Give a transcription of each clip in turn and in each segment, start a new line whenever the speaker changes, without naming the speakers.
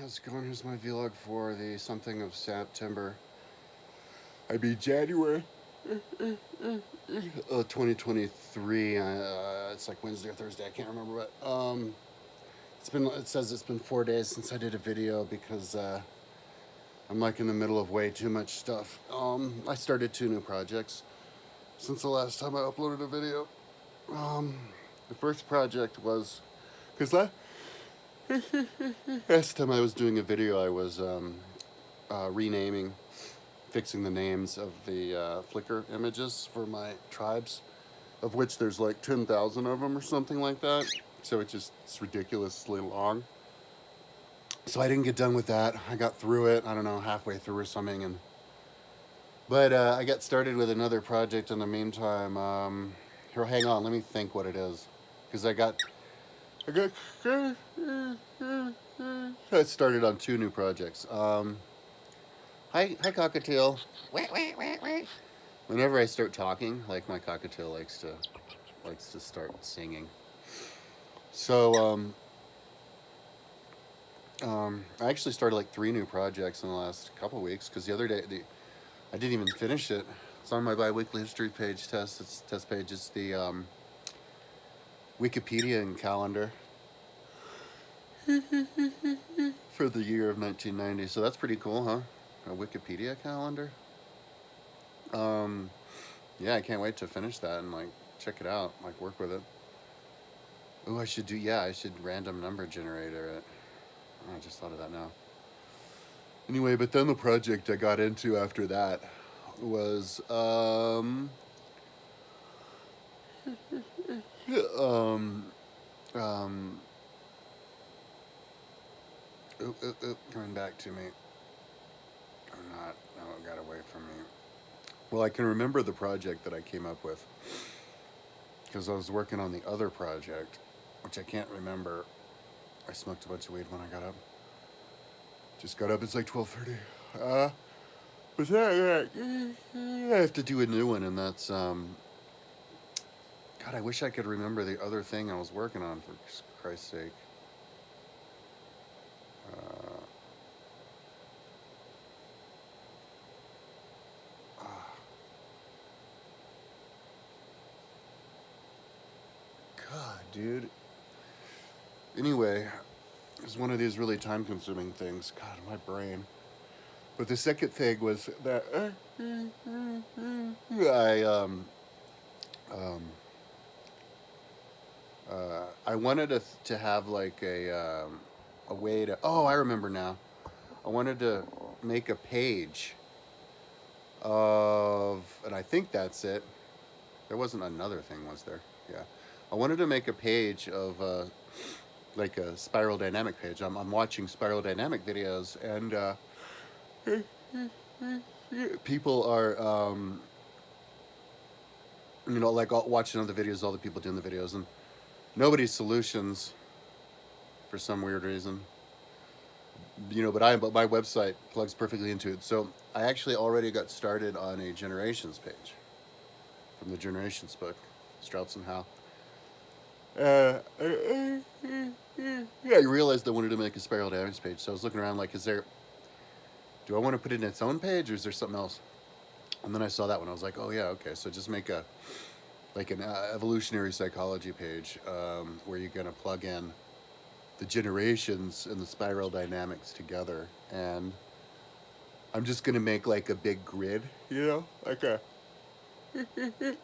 how's it going? Here's my vlog for the something of September. I mean January 2023. It's like Wednesday or Thursday, I can't remember, but it says it's been 4 days since I did a video because I'm like in the middle of way too much stuff. I started 2 new projects since the last time I uploaded a video. The first project was because last time I was doing a video, I was renaming, fixing the names of the Flickr images for my tribes, of which there's like 10,000 of them or something like that. So it's ridiculously long. So I didn't get done with that. I got through it, I don't know, halfway through or something. But I got started with another project in the meantime. Here, hang on, let me think what it is. Because I started on 2 new projects. Hi cockatiel. Whenever I start talking, like my cockatiel likes to start singing. So I actually started like 3 new projects in the last couple weeks because the other day I didn't even finish it. It's on my bi-weekly history page test page. It's the Wikipedia and calendar for the year of 1990. So that's pretty cool, huh? A Wikipedia calendar. Yeah, I can't wait to finish that and like check it out, like work with it. Oh, I should random number generator it. Oh, I just thought of that now. Anyway, but then the project I got into after that was coming back to me. Or not. No, it got away from me. Well, I can remember the project that I came up with because I was working on the other project, which I can't remember. I smoked a bunch of weed when I got up. Just got up. It's like 12:30. But I have to do a new one, and that's God. I wish I could remember the other thing I was working on, for Christ's sake. God, dude. Anyway, it's one of these really time-consuming things. God, my brain. But the second thing was that I wanted to have like a way to. Oh, I remember now. I wanted to make a page of, and I think that's it. There wasn't another thing, was there? Yeah. I wanted to make a page of like a spiral dynamic page. I'm watching spiral dynamic videos, and people are like watching other videos, all the people doing the videos, and nobody's solutions for some weird reason. But my website plugs perfectly into it. So I actually already got started on a Generations page from the Generations book, Strauss and Howe. Yeah, I realized I wanted to make a spiral dynamics page, so I was looking around like, do I want to put it in its own page or is there something else? And then I saw that one. I was like, oh yeah, okay. So just make an evolutionary psychology page where you're gonna plug in the generations and the spiral dynamics together, and I'm just gonna make like a big grid, like a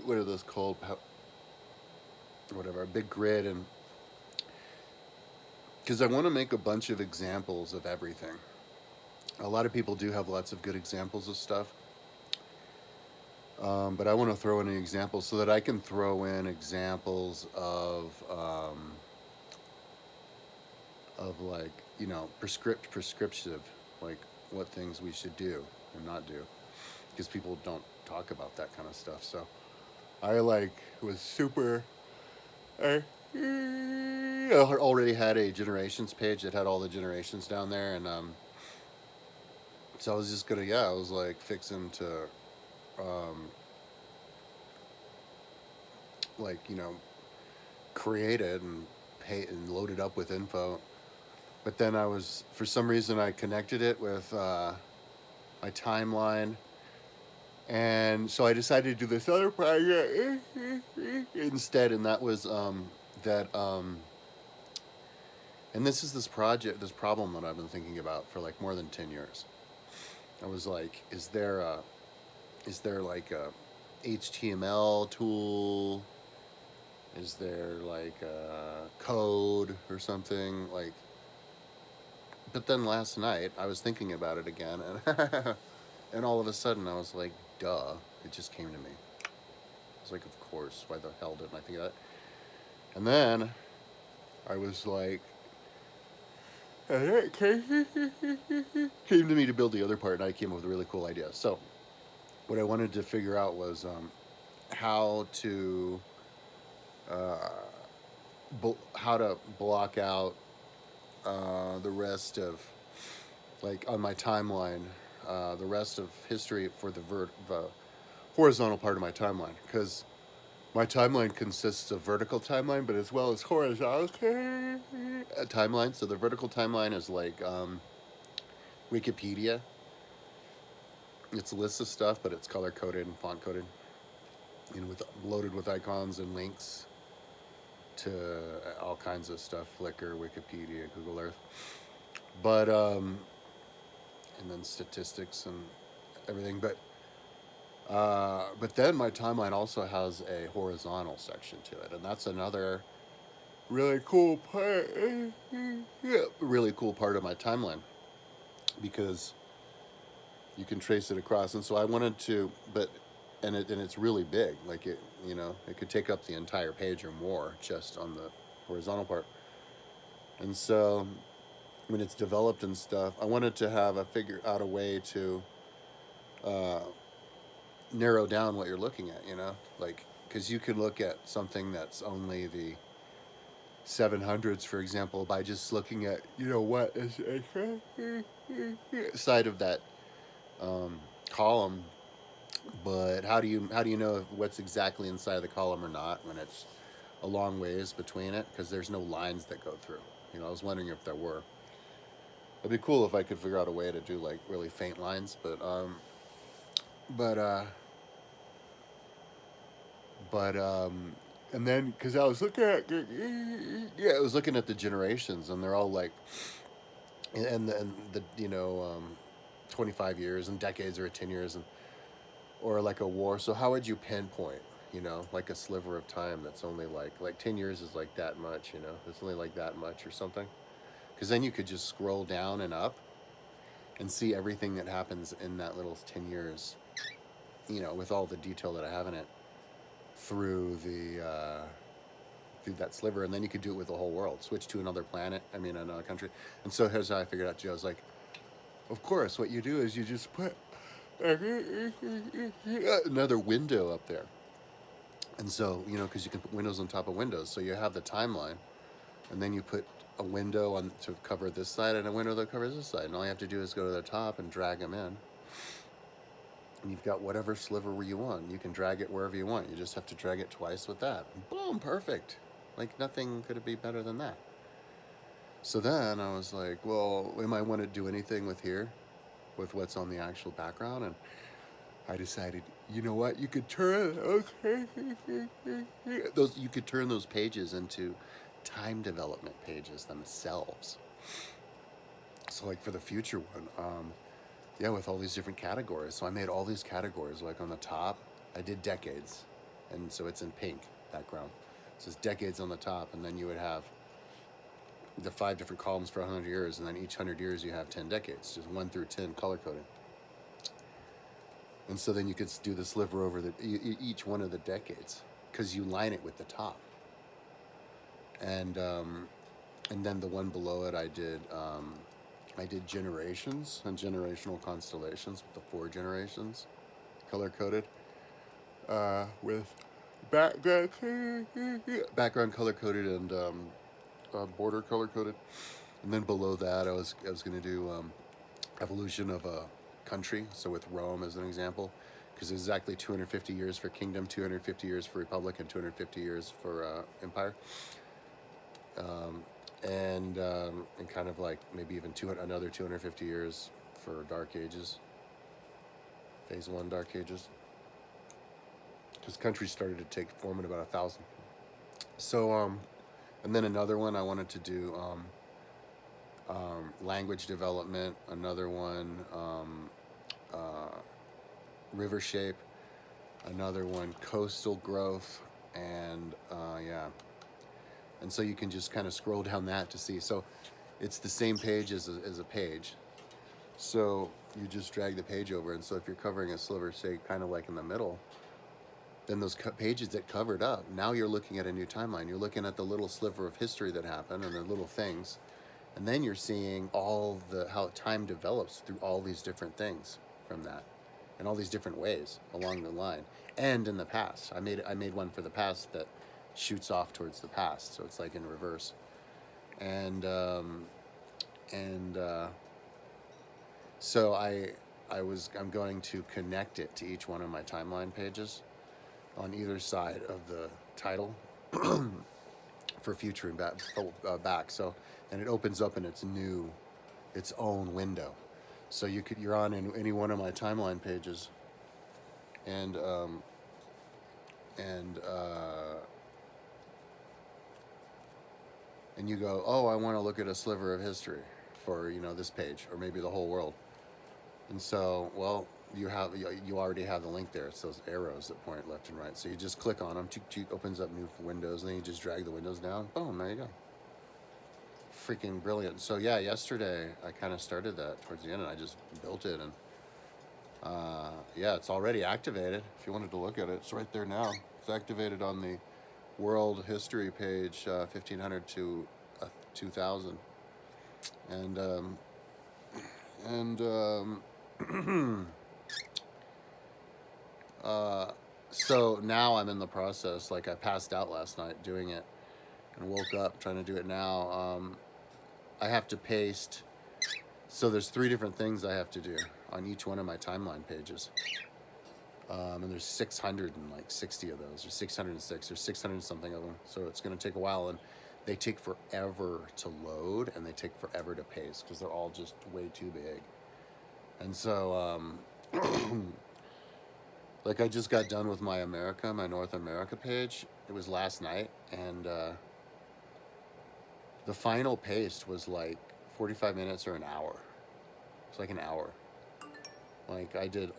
what are those called? Whatever, a big grid, and because I want to make a bunch of examples of everything. A lot of people do have lots of good examples of stuff, but I want to throw in an example so that I can throw in examples of like prescriptive, like what things we should do and not do, because people don't talk about that kind of stuff. So I was super. I already had a generations page that had all the generations down there, and so I was just gonna, I was like fixing to, like create it and pay and load it up with info, but then for some reason, I connected it with my timeline. And so I decided to do this other project instead, and that was that. And this problem that I've been thinking about for like more than 10 years. I was like, is there like a HTML tool? Is there like a code or something like? But then last night I was thinking about it again, and and all of a sudden I was like, duh! It just came to me. I was like, of course. Why the hell didn't I think of that? And then I was like, and it came to me to build the other part, and I came up with a really cool idea. So what I wanted to figure out was how to uh, how to block out the rest of, like, on my timeline, the rest of history for the horizontal part of my timeline, because my timeline consists of vertical timeline, but as well as horizontal timeline. So the vertical timeline is like Wikipedia. It's a list of stuff, but it's color coded and font coded, and loaded with icons and links to all kinds of stuff: Flickr, Wikipedia, Google Earth. But and then statistics and everything. But then my timeline also has a horizontal section to it, and that's another really cool part. Yeah, really cool part of my timeline, because you can trace it across. And so I wanted to, and it's really big. Like, it could take up the entire page or more just on the horizontal part. And so when it's developed and stuff, I wanted to figure out a way to uh, narrow down what you're looking at. Like, because you can look at something that's only the 700s, for example, by just looking at what is side of that um, column. But how do you know what's exactly inside the column or not when it's a long ways between it, because there's no lines that go through? I was wondering if there were. It'd be cool if I could figure out a way to do like really faint lines, but but and then because I was looking at yeah, I was looking at the generations, and they're all like, and the 25 years and decades, or 10 years, and or like a war. So how would you pinpoint, like a sliver of time that's only like 10 years is like that much, it's only like that much or something? Because then you could just scroll down and up and see everything that happens in that little 10 years, with all the detail that I have in it, through through that sliver. And then you could do it with the whole world, switch to another planet, another country. And so here's how I figured out, Joe. I was like, of course, what you do is you just put another window up there. And so, because you can put windows on top of windows, so you have the timeline, and then you put a window on to cover this side and a window that covers this side, and all you have to do is go to the top and drag them in, and you've got whatever sliver you want. You can drag it wherever you want. You just have to drag it twice with that. And boom, perfect. Like, nothing could be better than that. So then I was like, well, we might want to do anything with what's on the actual background, and I decided, you know what, you could turn you could turn those pages into time development pages themselves. So, like, for the future one, yeah, with all these different categories. So I made all these categories. Like, on the top, I did decades, and so it's in pink background. So it's decades on the top, and then you would have the 5 different columns for 100 years, and then each 100 years you have 10 decades, just 1 through 10 color coded. And so then you could do the sliver over each one of the decades, because you line it with the top. And then the one below it, I did generations and generational constellations with the 4 generations color coded, with background color coded, and border color coded. And then below that, I was going to do evolution of a country. So with Rome as an example, because exactly 250 years for kingdom, 250 years for republic, and 250 years for empire. and kind of like maybe even another 250 years for Dark Ages, Phase 1 Dark Ages, because countries started to take form in about 1,000. So, and then another one I wanted to do language development, another one uh, river shape, another one coastal growth, and yeah. And so you can just kind of scroll down that to see. So it's the same page as a page. So you just drag the page over, and so if you're covering a sliver, say kind of like in the middle, then those pages that covered up, now you're looking at a new timeline. You're looking at the little sliver of history that happened and the little things, and then you're seeing all the how time develops through all these different things from that, in all these different ways along the line, and in the past. I made one for the past that shoots off towards the past, so it's like in reverse, and and so I'm going to connect it to each one of my timeline pages on either side of the title for future and back. So, and it opens up in its own window. So you're on in any one of my timeline pages, and and uh, and you go, oh, I want to look at a sliver of history for this page, or maybe the whole world. And so, well, you already have the link there. It's those arrows that point left and right. So you just click on them, opens up new windows, and then you just drag the windows down. Boom, there you go. Freaking brilliant. So yeah, yesterday I kind of started that towards the end, and I just built it, and yeah, it's already activated. If you wanted to look at it, it's right there now. It's activated on the world history page, 1500 to 2000, and and so now I'm in the process. Like, I passed out last night doing it, and woke up trying to do it now. I have to paste. So there's 3 different things I have to do on each one of my timeline pages. And there's 660 of those, or 606, or 600 something of them. So it's going to take a while, and they take forever to load, and they take forever to paste because they're all just way too big. And so, like, I just got done with my North America page. It was last night, and the final paste was like 45 minutes or an hour. It's like an hour. Like, I did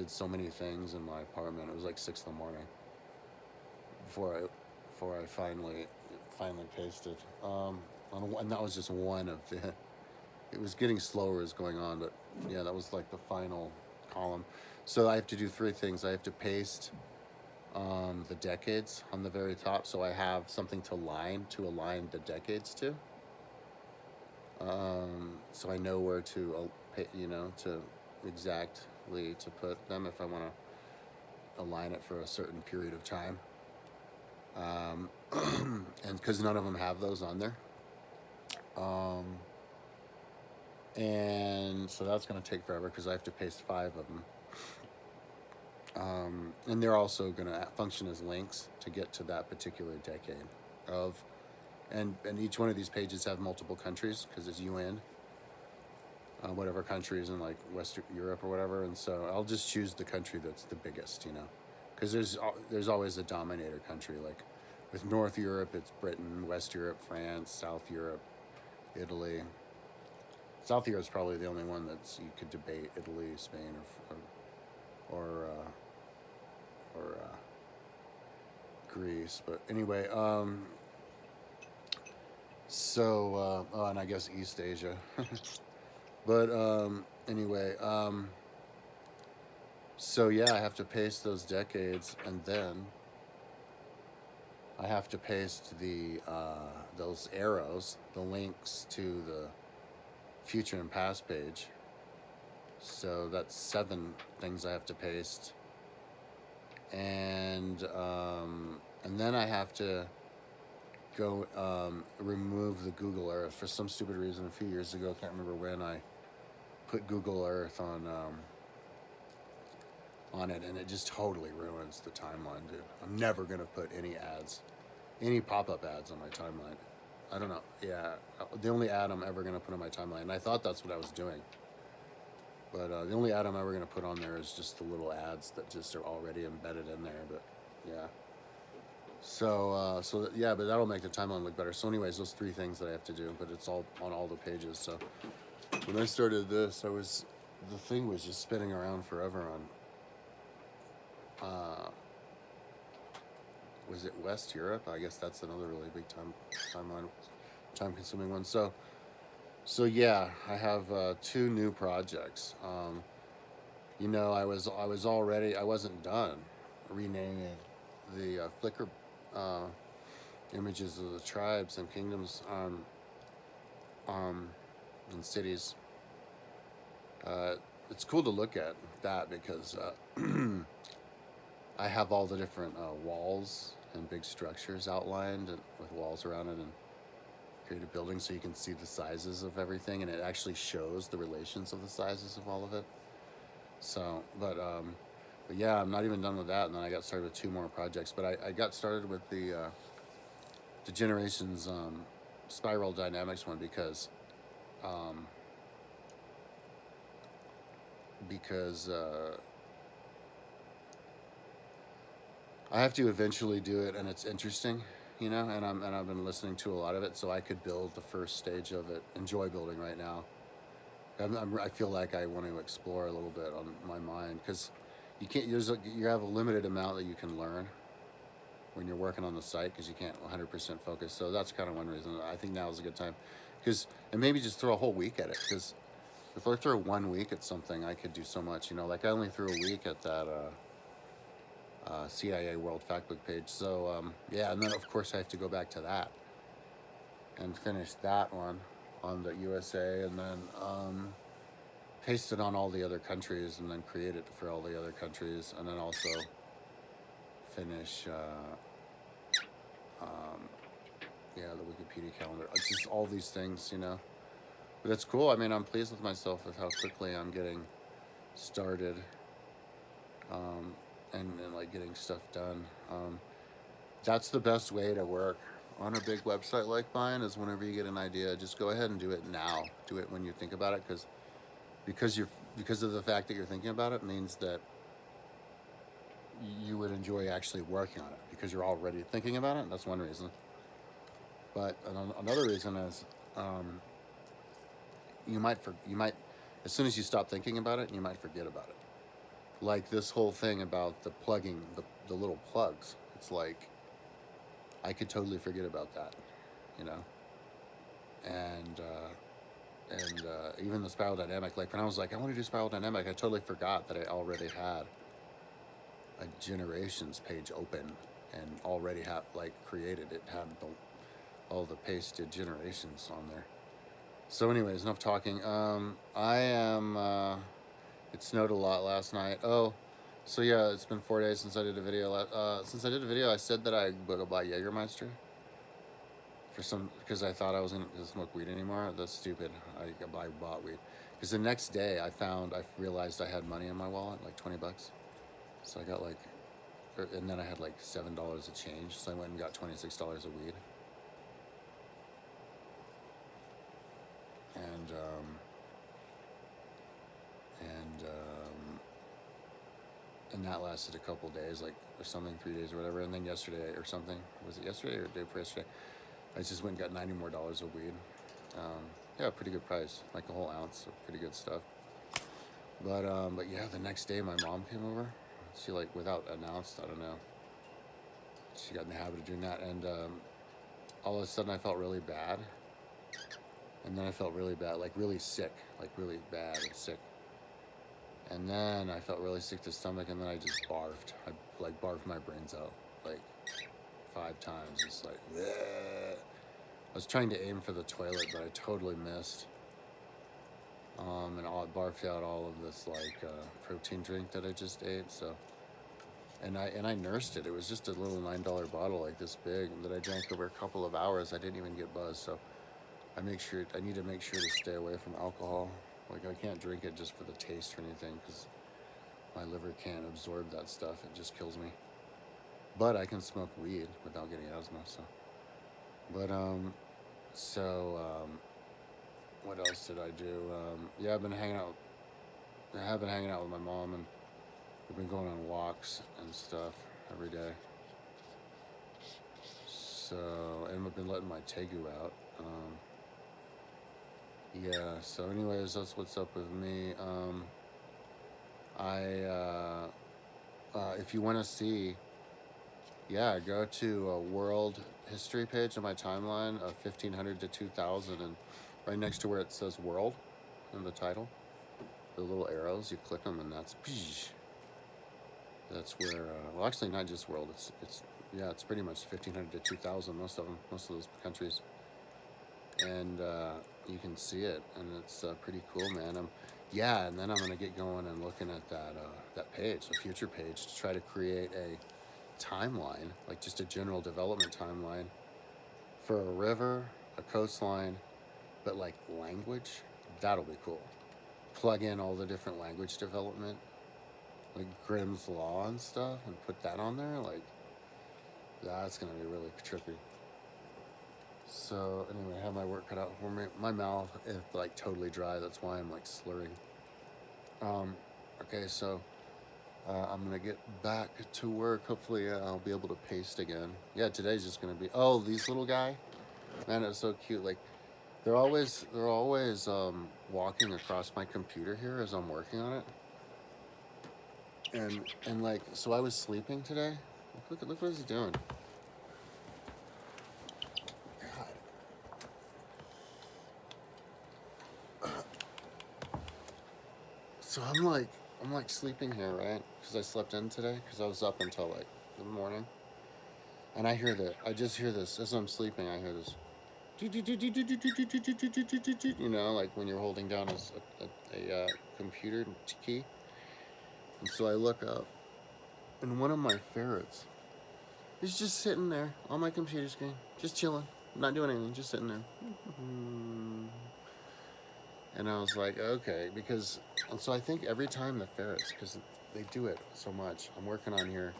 so many things in my apartment. It was like 6 in the morning before I finally pasted. And that was just one of the. It was getting slower as going on, but yeah, that was like the final column. So I have to do 3 things. I have to paste the decades on the very top, so I have something to align the decades to. So I know where to to exactly to put them if I want to align it for a certain period of time. And because none of them have those on there. And so that's going to take forever because I have to paste 5 of them. And they're also going to function as links to get to that particular decade of, and each one of these pages have multiple countries because it's UN, whatever countries in like Western Europe or whatever. And so I'll just choose the country that's the biggest, because there's always a dominator country. Like with North Europe, it's Britain; West Europe, France; South Europe, Italy. South Europe is probably the only one that's you could debate: Italy, Spain, or Greece. But anyway, so and I guess East Asia. But anyway, so yeah, I have to paste those decades, and then I have to paste those arrows, the links to the future and past page. So that's 7 things I have to paste, and then I have to go remove the Google Earth for some stupid reason. A few years ago, I can't remember when, I put Google Earth on it, and it just totally ruins the timeline, dude. I'm never gonna put any pop-up ads on my timeline I don't know. Yeah, the only ad I'm ever gonna put on my timeline. And I thought that's what I was doing, but the only ad I'm ever gonna put on there is just the little ads that just are already embedded in there. But yeah. Yeah, but that'll make the timeline look better. So, anyways, those three things that I have to do, but it's all on all the pages. So, when I started this, the thing was just spinning around forever on, was it West Europe? I guess that's another really big timeline, time consuming one. So yeah, I have two new projects. I wasn't done renaming the Flickr uh, images of the tribes and kingdoms um, and cities. Uh, it's cool to look at that because I have all the different walls and big structures outlined with walls around it and create a building so you can see the sizes of everything, and it actually shows the relations of the sizes of all of it. So, but yeah, I'm not even done with that, and then I got started with two more projects. But I got started with the Generations Spiral Dynamics one um, because I have to eventually do it, and it's interesting, and I've been listening to a lot of it, so I could build the first stage of it. Enjoy building right now. I feel like I want to explore a little bit on my mind because you have a limited amount that you can learn when you're working on the site because you can't 100% focus. So that's kind of one reason I think now is a good time, and maybe just throw a whole week at it because if I throw 1 week at something, I could do so much. Like I only threw a week at that CIA World Factbook page. So yeah, and then of course I have to go back to that and finish that one on the USA, and then paste it on all the other countries, and then create it for all the other countries, and then also finish yeah, the Wikipedia calendar. It's just all these things. But it's cool. I mean, I'm pleased with myself with how quickly I'm getting started, um, and like getting stuff done. That's the best way to work on a big website like mine is whenever you get an idea, just go ahead and do it now. Do it when you think about it, because of the fact that you're thinking about it means that you would enjoy actually working on it because you're already thinking about it. That's one reason. But another reason is um, you might as soon as you stop thinking about it, you might forget about it. Like this whole thing about the plugging the little plugs. It's like I could totally forget about that, you know. And even the spiral dynamic. Like when I was like, I want to do spiral dynamic, I totally forgot that I already had a generations page open and already have like created it, had all the pasted generations on there. So, anyways, enough talking. I am. It snowed a lot last night. Oh, so yeah, it's been 4 days since I did a video. Since I did a video, I said that I would go buy Jägermeister because I thought I wasn't gonna smoke weed anymore. That's stupid. I bought weed because the next day I realized I had money in my wallet, like $20. So I got and then I had like $7 of change. So I went and got $26 of weed, and and um, and that lasted a couple days, like or something, 3 days or whatever. And then yesterday or something, was it yesterday or the day before yesterday? I just went and got $90 more of weed. Yeah, pretty good price, like a whole ounce of pretty good stuff. But yeah, the next day my mom came over. She like without announced, I don't know. She got in the habit of doing that, and all of a sudden I felt really bad, and then I felt really bad, like really sick, like really bad and sick. And then I felt really sick to the stomach, and then I just barfed. I like barfed my brains out like 5 times. It's like, bleh. I was trying to aim for the toilet, but I totally missed. And I barfed out all of this protein drink that I just ate. So, and I nursed it. It was just a little $9 bottle, like this big, that I drank over a couple of hours. I didn't even get buzzed. So I need to make sure to stay away from alcohol. Like I can't drink it just for the taste or anything because my liver can't absorb that stuff. It just kills me. But I can smoke weed without getting asthma. So, but So, what else did I do? Yeah, I've been hanging out. I have been hanging out with my mom, and we've been going on walks and stuff every day. So, and we've been letting my tegu out. Yeah. So, anyways, that's what's up with me. If you want to see, yeah, go to a world history page on my timeline of 1500 to 2000, and right next to where it says world in the title, the little arrows, you click them, and that's where. Well, actually, not just world. It's yeah, it's pretty much 1500 to 2000. Most of them, most of those countries, and you can see it, and it's pretty cool, man. Yeah, and then I'm gonna get going and looking at that page, the future page, to try to create a timeline, like just a general development timeline for a river, a coastline, but like language. That'll be cool. Plug in all the different language development, like Grimm's Law and stuff, and put that on there. Like, that's gonna be really trippy. So anyway, I have my work cut out for me. My mouth is like totally dry. That's why I'm like slurring. Okay, so I'm gonna get back to work. Hopefully, I'll be able to paste again. Yeah, today's just gonna be. Oh, these little guy, man, it's so cute. Like, they're always walking across my computer here as I'm working on it. And like, so I was sleeping today. Look what he's doing. So I'm like sleeping here, right? Because I slept in today because I was up until like the morning. And I just hear this as I'm sleeping. I hear this, you know, like when you're holding down a computer key. And so I look up, and one of my ferrets is just sitting there on my computer screen, just chilling, not doing anything, just sitting there. And I was like, okay, and so I think every time the ferrets, because they do it so much, I'm working on here,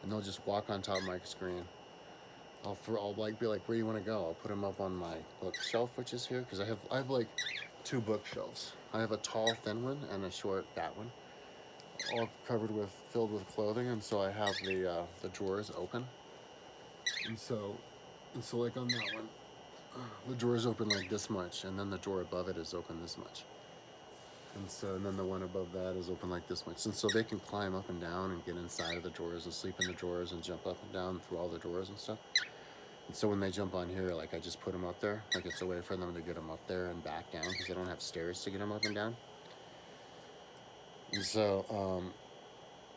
and they'll just walk on top of my screen. I'll like be like, where do you want to go? I'll put them up on my bookshelf, which is here, because I have like two bookshelves. I have a tall, thin one and a short, fat one, all filled with clothing, and so I have the drawers open, and so like on that one, the drawer is open like this much, and then the drawer above it is open this much. And then the one above that is open like this much. And so they can climb up and down and get inside of the drawers and sleep in the drawers and jump up and down through all the drawers and stuff. And so when they jump on here, like I just put them up there. Like it's a way for them to get them up there and back down because they don't have stairs to get them up and down. And so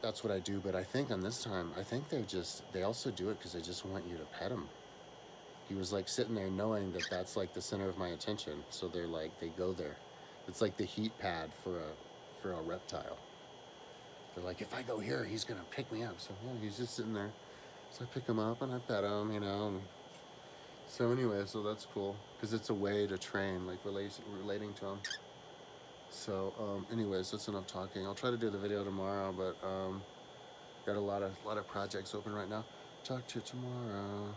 that's what I do. But I think on this time, I think they also do it because they just want you to pet him. He was like sitting there knowing that that's like the center of my attention. So they go there. It's like the heat pad for a reptile. They're like, if I go here, he's gonna pick me up. So yeah, he's just sitting there. So I pick him up and I pet him, you know. And so anyway, so that's cool because it's a way to train, like relating to him. So anyways, that's enough talking. I'll try to do the video tomorrow, but got a lot of projects open right now. Talk to you tomorrow.